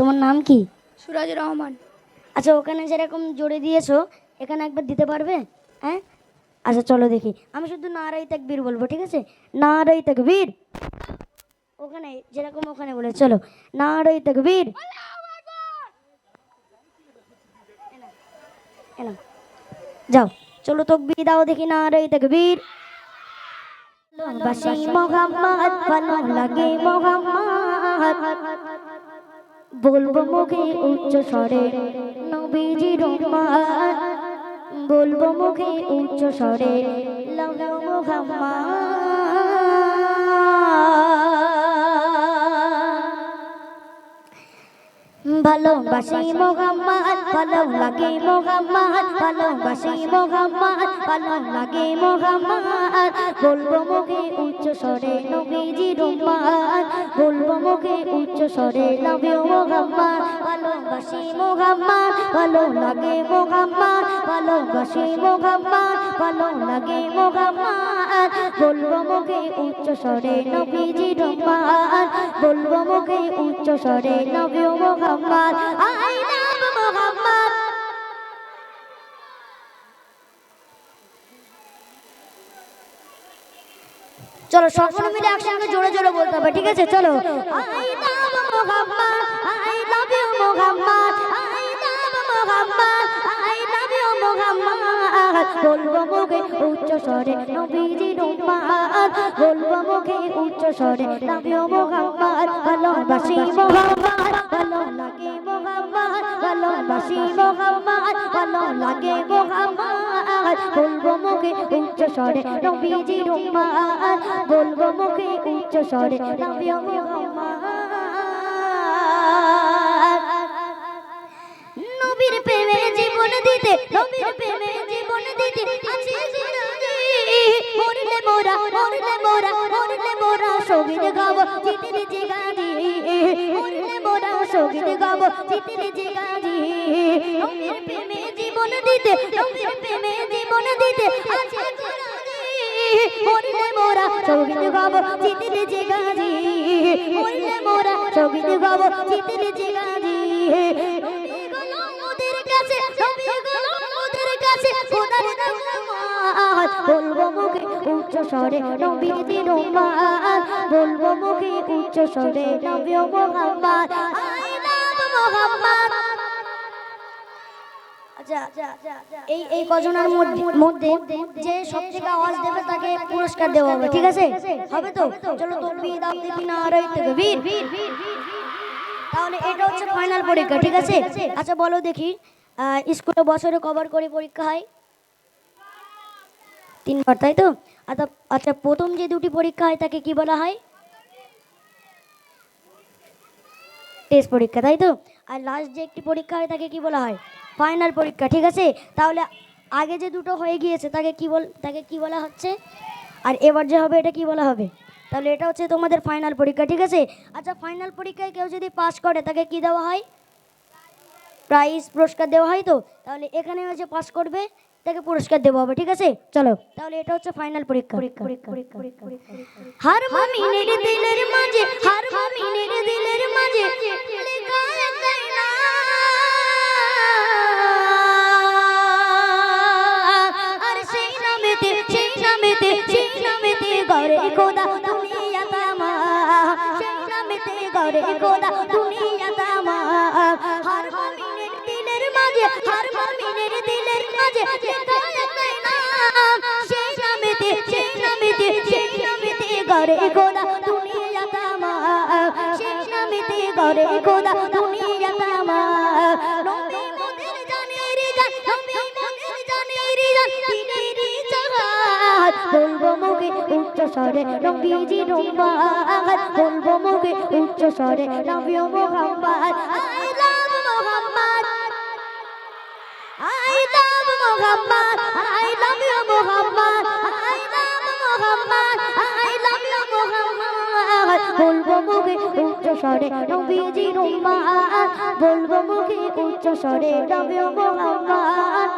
তোমার নাম কি? সুরাজ রহমান। আচ্ছা, ওখানে যেরকম জোরে দিয়েছো এখানে একবার দিতে পারবে? হ্যাঁ, আচ্ছা চলো দেখি। আমি শুধু নারাই তাকবীর বলবো, ঠিক আছে? নারাই তাকবীর। ওখানে যেরকম ওখানে বলে চলো, নারাই তাকবীর। এনা যাও, চলো তাকবীর দাও দেখি, নারাই তাকবীর। বাসি মোহাম্মদ, ভালো লাগে মোহাম্মদ, বলবো মুখে উচ্চ স্বরে নবীজির উম্মত, বলবো মুখে উচ্চ স্বরে লাভ মুহাম্মদ। ভালোবাসি মোহাম্মদ, ভালো লাগে মোহাম্মদ, ভালোবাসি মোহাম্মদ, ভালো লাগে মোহাম্মদ, বলবো মুখে উচ্চ স্বরে নবীজির উম্মত, বলবো মুখে উচ্চ স্বরে নবী মোহাম্মদ। ভালোবাসি মোহাম্মদ, ভালো লাগে মোহাম্মদ, ভালোবাসি মোহাম্মদ, ভালো লাগে মোহাম্মদ, বলবো মুখে উচ্চ স্বরে নবীজির উম্মত, বলবো মুখে উচ্চ স্বরে নবী মোহাম্মদ। I love Mohammad. চলো সকলে মিলে একসঙ্গে জোরে জোরে বলতে হবে, ঠিক আছে? চলো, I love Mohammad, I love you Mohammad, I love Mohammad, I love you Mohammad, বলবো মুখে উচ্চ স্বরে নবীজির উম্মত, বলবো মুখে উচ্চ স্বরে নবী মোহাম্মদ। ভালোবাসি মোহাম্মদ, ভালো লাগে মোহাম্মদ, ভালোবাসি মোহাম্মদ, ভালো লাগে মোহাম্মদ, বলবো মুখে উচ্চ স্বরে নবীজির উম্মত, বলবো মুখে উচ্চ স্বরে নবী মোহাম্মদ। নবীর প্রেমে জীবন দিতে, নবীর প্রেমে জীবন দিতে আছি রাজি, মরলে মোরা, মরলে মোরা, মরলে মোরা শহীদ গাব জিতির জিগাজি, মরলে মোরা শহীদ গাব জিতির জিগাজি। নবীর প্রেমে জীবন দিতে, নবীর প্রেমে জীবন দিতে আছি রাজি, মরলে মোরা শহীদ গাব জিতির জিগাজি, মরলে মোরা শহীদ গাব জিতির জিগাজি। বলবো মুখে উচ্চ স্বরে নবীজির উম্মত, বলবো মুখে উচ্চ স্বরে নবী মুহাম্মদ। I love Muhammad. আচ্ছা, এই এই কজনের মধ্যে যে সবথেকে আওয়াজ দেবে তাকে পুরস্কার দেওয়া হবে, ঠিক আছে? হবে তো? চলো তাকবীর দাও দেখি, নারায়ে তাকবীর। তাহলে এটা হচ্ছে ফাইনাল পরীক্ষা, ঠিক আছে? আচ্ছা বলো দেখি, স্কুলে বছরে কবার করে পরীক্ষা হয়? 3 বার, তাই তো? আচ্ছা আচ্ছা, প্রথম যে দুটি পরীক্ষা হয় তাকে কি বলা হয়? টেস্ট পরীক্ষা, তাই তো? আর লাস্ট যে একটি পরীক্ষা হয় তাকে কি বলা হয়? ফাইনাল পরীক্ষা, ঠিক আছে? তাহলে আগে যে দুটো হয়ে গিয়েছে তাকে কি বলা হচ্ছে? আর এবার যে হবে এটা কি বলা হবে? তাহলে এটা হচ্ছে তোমাদের ফাইনাল পরীক্ষা, ঠিক আছে? আচ্ছা, ফাইনাল পরীক্ষায় কেউ যদি পাস করে তাকে কি দেওয়া হয়? প্রাইজ, পুরস্কার দেওয়া হয় তো? তাহলে এখানে হচ্ছে পাস করবে তাকে পুরস্কার দেওয়া হবে, ঠিক আছে? চলো, তাহলে এটা হচ্ছে ফাইনাল পরীক্ষা। হার মুমিনের দিলের মাঝে, হার মুমিনের দিলের মাঝে লেখা একটাই নাম, আর সেই নামেতে, সেই নামেতে, সেই নামেতে গড়ে খোদা দুনিয়া তামাম, সেই নামেতে গড়ে খোদা দুনিয়া তামাম। হার মুমিনের দিলের মাঝে, হার মুমিনের দিলের মাঝে লেখা একটাই নাম, সেই নামেতে, সেই নামেতে, সেই নামেতে গড়ে খোদা দুনিয়া তামাম, সেই নামেতে গড়ে খোদা দুনিয়া তামাম। নবী মোদের জানের জান, নবী মোদের জানের জান, দিনেরই জাহান, বলবো মুখে উচ্চ স্বরে নবীজির উম্মত, বলবো মুখে উচ্চ স্বরে নবী Muhammad. I love Muhammad, I love Muhammad, I love you Muhammad, I love Muhammad, I love you Muhammad, বলবো মুখে উচ্চ স্বরে নবীজির উম্মত, বলবো মুখে উচ্চ স্বরে নবী মুহাম্মদ,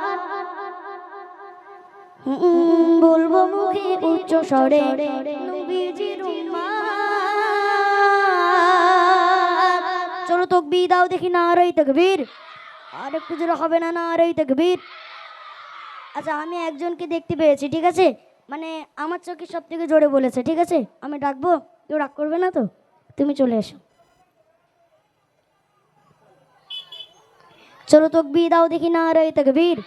বলবো মুখে উচ্চ স্বরে নবীজির উম্মত। চলো তকবি দাও দেখি, নারে তাকবীর। আর একটু জোরে হবে না? নারে তাকবীর। আচ্ছা, আমি একজনকে দেখতে পেয়েছি, ঠিক আছে? মানে আমার চোখে সব থেকে জোরে বলেছে, ঠিক আছে? আমি ডাকবো, কেউ রাগ করবে না তো? তুমি চলে এসো। চলো তকবি দাও দেখি, নারে তাকবীর।